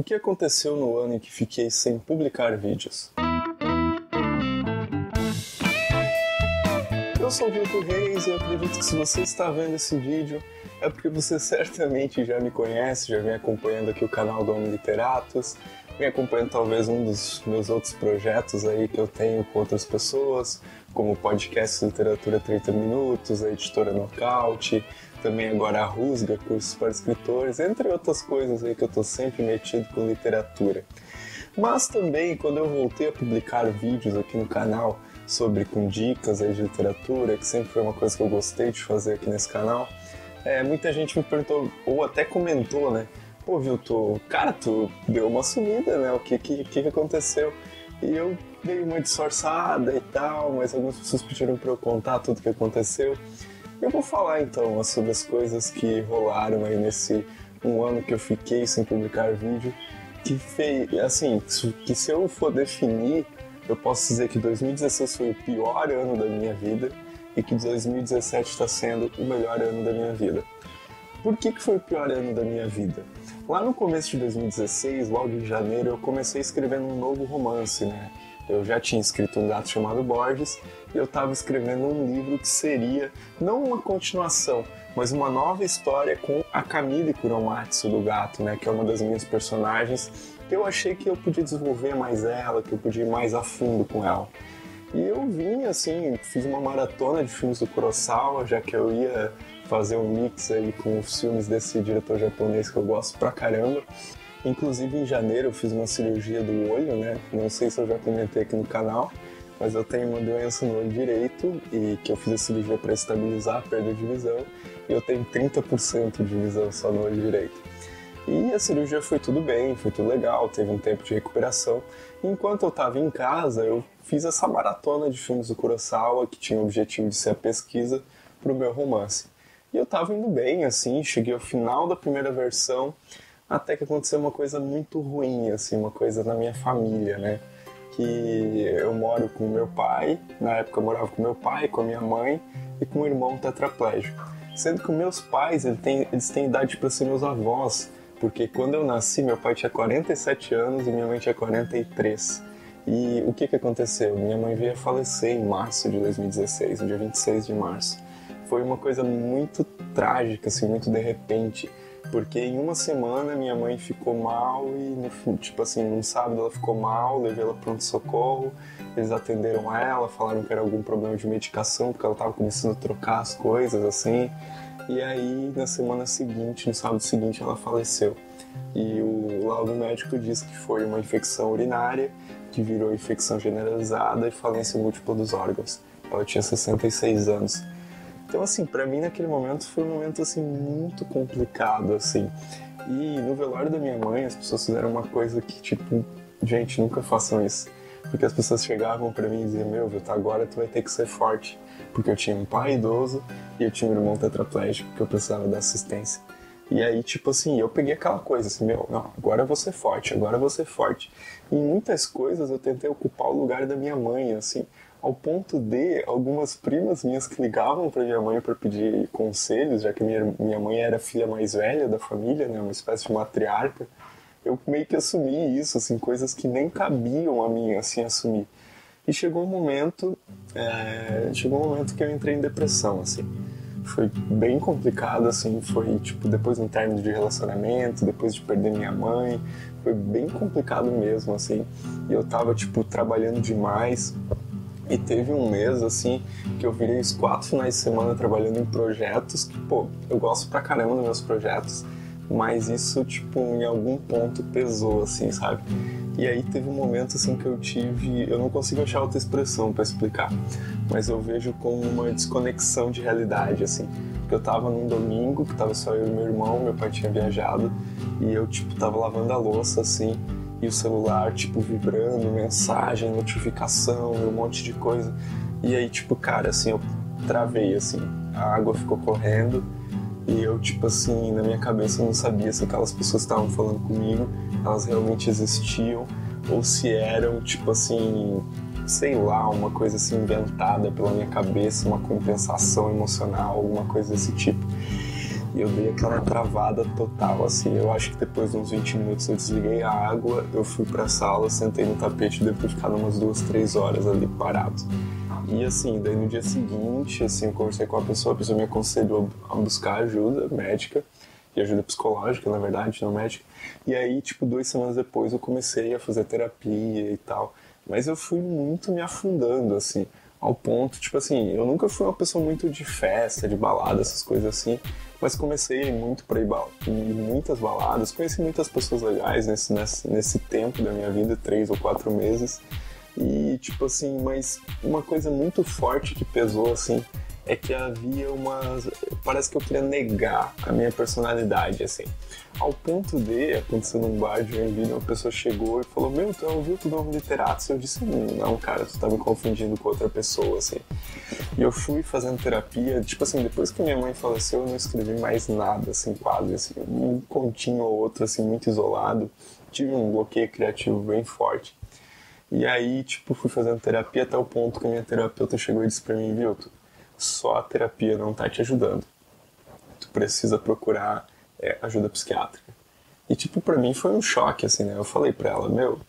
O que aconteceu no ano em que fiquei sem publicar vídeos? Eu sou o Vilto Reis e eu acredito que se você está vendo esse vídeo é porque você certamente já me conhece, já vem acompanhando aqui o canal do Homem Literatos, vem acompanhando talvez um dos meus outros projetos aí que eu tenho com outras pessoas, como o podcast Literatura 30 Minutos, a editora Nocaute, também agora a Rusga, cursos para escritores, entre outras coisas aí que eu estou sempre metido com literatura. Mas também, quando eu voltei a publicar vídeos aqui no canal com dicas aí de literatura, que sempre foi uma coisa que eu gostei de fazer aqui nesse canal, muita gente me perguntou, ou até comentou, né? Pô, Vilto, cara, tu deu uma sumida, né? O que aconteceu? E eu dei uma disfarçada e tal, mas algumas pessoas pediram para eu contar tudo o que aconteceu. Eu vou falar então sobre as coisas que rolaram aí nesse um ano que eu fiquei sem publicar vídeo, que se eu for definir, eu posso dizer que 2016 foi o pior ano da minha vida e que 2017 está sendo o melhor ano da minha vida. Por que foi o pior ano da minha vida? Lá no começo de 2016, logo em janeiro, eu comecei escrevendo um novo romance, né? Eu já tinha escrito Um Gato Chamado Borges e eu estava escrevendo um livro que seria, não uma continuação, mas uma nova história com a Camille Kuromatsu do gato, né? Que é uma das minhas personagens, que eu achei que eu podia desenvolver mais ela, que eu podia ir mais a fundo com ela. E eu vim, assim, fiz uma maratona de filmes do Kurosawa, já que eu ia fazer um mix aí com os filmes desse diretor japonês que eu gosto pra caramba. Inclusive, em janeiro eu fiz uma cirurgia do olho, né? Não sei se eu já comentei aqui no canal, mas eu tenho uma doença no olho direito e que eu fiz a cirurgia para estabilizar a perda de visão e eu tenho 30% de visão só no olho direito. E a cirurgia foi tudo bem, foi tudo legal, teve um tempo de recuperação. E enquanto eu estava em casa, eu fiz essa maratona de filmes do Kurosawa, que tinha o objetivo de ser a pesquisa para o meu romance. E eu estava indo bem, assim, cheguei ao final da primeira versão, até que aconteceu uma coisa muito ruim, assim, uma coisa na minha família, né? Que eu moro com meu pai, na época eu morava com meu pai, com a minha mãe e com um irmão tetraplégico. Sendo que meus pais, eles têm idade para ser meus avós, porque quando eu nasci, meu pai tinha 47 anos e minha mãe tinha 43. E o que aconteceu? Minha mãe veio a falecer em março de 2016, no dia 26 de março. Foi uma coisa muito trágica, assim, muito de repente, porque em uma semana minha mãe ficou mal e, num sábado ela ficou mal, levei ela para pronto-socorro, eles atenderam ela, falaram que era algum problema de medicação, porque ela estava começando a trocar as coisas, assim. E aí, na semana seguinte, no sábado seguinte, ela faleceu. E o laudo médico diz que foi uma infecção urinária, que virou infecção generalizada e falência múltipla dos órgãos. Ela tinha 66 anos. Então, assim, pra mim, naquele momento, foi um momento, assim, muito complicado, assim. E no velório da minha mãe, as pessoas fizeram uma coisa que, tipo, gente, nunca façam isso. Porque as pessoas chegavam pra mim e diziam, meu, Vilto, agora tu vai ter que ser forte. Porque eu tinha um pai idoso e eu tinha um irmão tetraplégico que eu precisava da assistência. E aí, tipo assim, eu peguei aquela coisa assim, meu, não, agora eu vou ser forte, agora eu vou ser forte. E em muitas coisas eu tentei ocupar o lugar da minha mãe, assim, ao ponto de algumas primas minhas que ligavam pra minha mãe para pedir conselhos, já que minha mãe era a filha mais velha da família, né, uma espécie de matriarca. Eu meio que assumi isso, assim, coisas que nem cabiam a mim, assim, assumir. E chegou um momento que eu entrei em depressão, assim. Foi bem complicado, assim, foi, tipo, depois de um término de relacionamento, depois de perder minha mãe, foi bem complicado mesmo, assim. E eu tava, tipo, trabalhando demais. E teve um mês, assim, que eu virei os 4 finais de semana trabalhando em projetos, que, pô, eu gosto pra caramba dos meus projetos, mas isso, tipo, em algum ponto pesou, assim, sabe? E aí teve um momento, assim, que eu não consigo achar outra expressão pra explicar, mas eu vejo como uma desconexão de realidade, assim. Porque eu tava num domingo, que tava só eu e meu irmão, meu pai tinha viajado, e eu, tipo, tava lavando a louça, assim, e o celular, tipo, vibrando, mensagem, notificação, um monte de coisa. E aí, tipo, cara, assim, eu travei, assim, a água ficou correndo e eu, tipo assim, na minha cabeça eu não sabia se aquelas pessoas que estavam falando comigo, elas realmente existiam ou se eram, tipo assim, sei lá, uma coisa assim inventada pela minha cabeça, uma compensação emocional, alguma coisa desse tipo. e eu dei aquela travada total, assim. Eu acho que depois de uns 20 minutos eu desliguei a água, eu fui pra sala, sentei no tapete e devo ter ficado umas 2, 3 horas ali parado. E assim, daí no dia seguinte, assim, eu conversei com a pessoa me aconselhou a buscar ajuda médica, e ajuda psicológica, na verdade, não médica. E aí, tipo, 2 semanas depois eu comecei a fazer terapia e tal. Mas eu fui muito me afundando, assim, ao ponto, tipo assim, eu nunca fui uma pessoa muito de festa, de balada, essas coisas assim, mas comecei a ir muito pra ir em muitas baladas, conheci muitas pessoas legais nesse tempo da minha vida, 3 ou 4 meses, e tipo assim, mas uma coisa muito forte que pesou, assim, é que havia umas... Parece que eu queria negar a minha personalidade, assim. Ao ponto de, aconteceu num bar de Joinville, uma pessoa chegou e falou: meu, tu ouviu tu Novo Literatos? Eu disse: não, cara, tu tá me confundindo com outra pessoa, assim. E eu fui fazendo terapia, tipo assim, depois que minha mãe faleceu, eu não escrevi mais nada, assim, quase, assim. Um continho ou outro, assim, muito isolado. Tive um bloqueio criativo bem forte. E aí, tipo, fui fazendo terapia até o ponto que a minha terapeuta chegou e disse pra mim: viu, só a terapia não tá te ajudando. Tu precisa procurar ajuda psiquiátrica. E, tipo, pra mim foi um choque, assim, né? Eu falei pra ela: meu,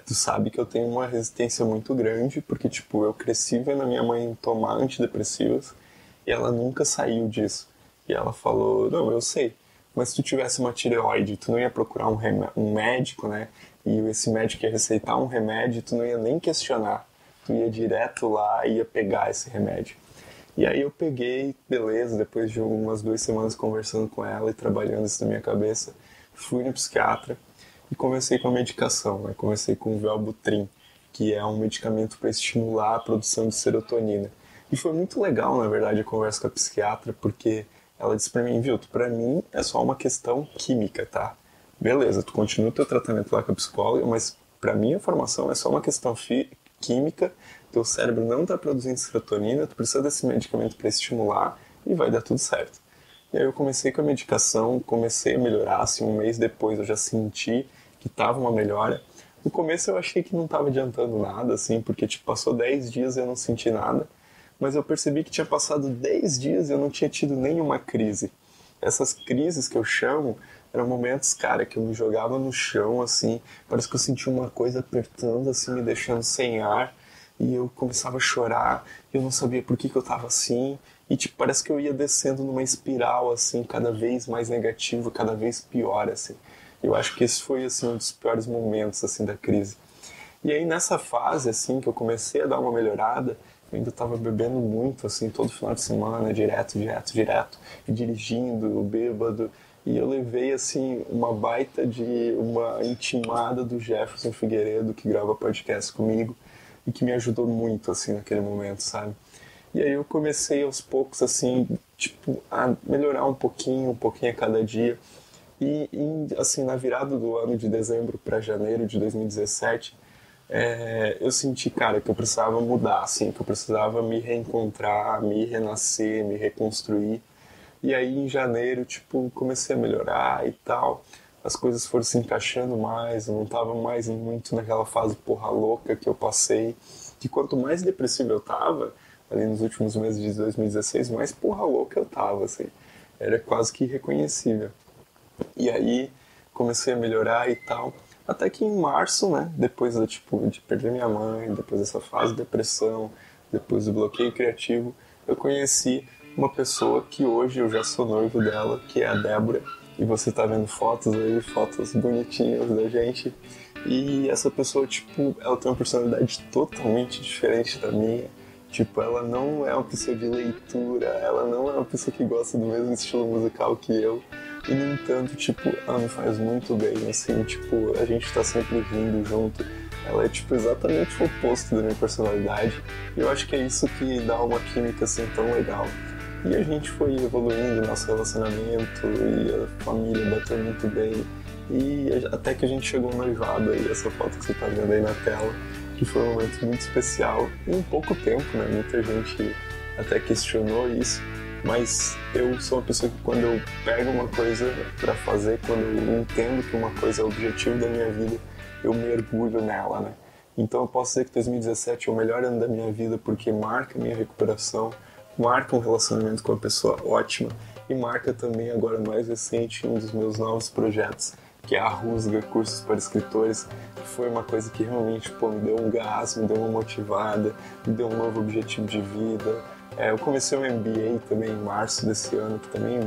tu sabe que eu tenho uma resistência muito grande, porque, tipo, eu cresci vendo a minha mãe tomar antidepressivos e ela nunca saiu disso. E ela falou: não, eu sei, mas se tu tivesse uma tireoide, tu não ia procurar um médico, né? E esse médico ia receitar um remédio, tu não ia nem questionar. Tu ia direto lá e ia pegar esse remédio. E aí eu peguei, beleza, depois de umas 2 semanas conversando com ela e trabalhando isso na minha cabeça, fui no psiquiatra e comecei com a medicação, né? Comecei com o Wellbutrin, que é um medicamento para estimular a produção de serotonina. E foi muito legal, na verdade, a conversa com a psiquiatra, porque ela disse pra mim: viu, pra mim é só uma questão química, tá? Beleza, tu continua o teu tratamento lá com a psicóloga, mas pra mim a formação é só uma questão química, teu cérebro não tá produzindo serotonina, tu precisa desse medicamento para estimular e vai dar tudo certo. E aí eu comecei com a medicação, comecei a melhorar, assim, um mês depois eu já senti que tava uma melhora. No começo eu achei que não tava adiantando nada, assim, porque tipo, passou 10 dias e eu não senti nada, mas eu percebi que tinha passado 10 dias e eu não tinha tido nenhuma crise. Essas crises que eu chamo eram momentos, cara, que eu me jogava no chão, assim, parece que eu sentia uma coisa apertando, assim, me deixando sem ar, e eu começava a chorar, e eu não sabia por que eu tava assim, e tipo, parece que eu ia descendo numa espiral, assim, cada vez mais negativo, cada vez pior, assim. Eu acho que esse foi, assim, um dos piores momentos, assim, da crise. E aí nessa fase, assim, que eu comecei a dar uma melhorada, eu ainda estava bebendo muito, assim, todo final de semana, direto, e dirigindo, bêbado. E eu levei, assim, uma baita de uma intimada do Jefferson Figueiredo, que grava podcast comigo, e que me ajudou muito, assim, naquele momento, sabe? E aí eu comecei aos poucos, assim, tipo, a melhorar um pouquinho a cada dia. Assim, na virada do ano de dezembro para janeiro de 2017, eu senti, cara, que eu precisava mudar, assim, que eu precisava me reencontrar, me renascer, me reconstruir. E aí em janeiro, tipo, comecei a melhorar e tal. As coisas foram se encaixando mais, eu não tava mais muito naquela fase porra louca que eu passei. Que quanto mais depressivo eu tava, ali nos últimos meses de 2016, mais porra louca eu tava, assim. Era quase que irreconhecível. E aí comecei a melhorar e tal. Até que em março, né, depois de perder minha mãe, depois dessa fase de depressão, depois do bloqueio criativo, eu conheci uma pessoa que hoje eu já sou noivo dela, que é a Débora. E você tá vendo fotos aí, fotos bonitinhas da gente. E essa pessoa, tipo, ela tem uma personalidade totalmente diferente da minha. Tipo, ela não é uma pessoa de leitura, ela não é uma pessoa que gosta do mesmo estilo musical que eu. E, no entanto, tipo, ela me faz muito bem, assim, tipo, a gente tá sempre rindo junto. Ela é, tipo, exatamente o oposto da minha personalidade. E eu acho que é isso que dá uma química, assim, tão legal. E a gente foi evoluindo nosso relacionamento e a família bateu muito bem. E até que a gente chegou no noivado aí, essa foto que você tá vendo aí na tela, que foi um momento muito especial. Em pouco tempo, né? Muita gente até questionou isso. Mas eu sou uma pessoa que quando eu pego uma coisa pra fazer, quando eu entendo que uma coisa é o objetivo da minha vida, eu mergulho nela, né? Então eu posso dizer que 2017 é o melhor ano da minha vida porque marca a minha recuperação, marca um relacionamento com uma pessoa ótima e marca também agora mais recente um dos meus novos projetos, que é a Rusga, Cursos para Escritores, que foi uma coisa que realmente me deu um gás, me deu uma motivada, me deu um novo objetivo de vida. Eu comecei o MBA também em março desse ano, que também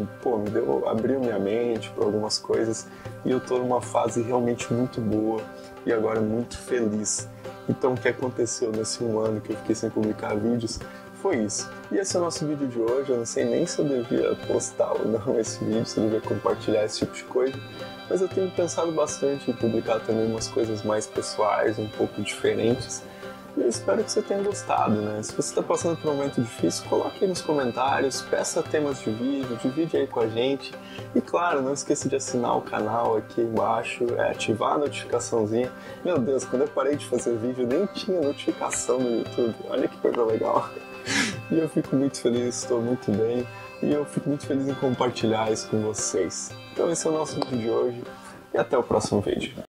abriu minha mente para algumas coisas, e eu estou numa fase realmente muito boa e agora muito feliz. Então o que aconteceu nesse um ano que eu fiquei sem publicar vídeos foi isso. E esse é o nosso vídeo de hoje. Eu não sei nem se eu devia postar ou não esse vídeo, se eu devia compartilhar esse tipo de coisa, mas eu tenho pensado bastante em publicar também umas coisas mais pessoais, um pouco diferentes. E eu espero que você tenha gostado, né? Se você está passando por um momento difícil, coloque aí nos comentários, peça temas de vídeo, divide aí com a gente. E claro, não esqueça de assinar o canal aqui embaixo, ativar a notificaçãozinha. Meu Deus, quando eu parei de fazer vídeo, nem tinha notificação no YouTube. Olha que coisa legal. E eu fico muito feliz, estou muito bem. E eu fico muito feliz em compartilhar isso com vocês. Então esse é o nosso vídeo de hoje. E até o próximo vídeo.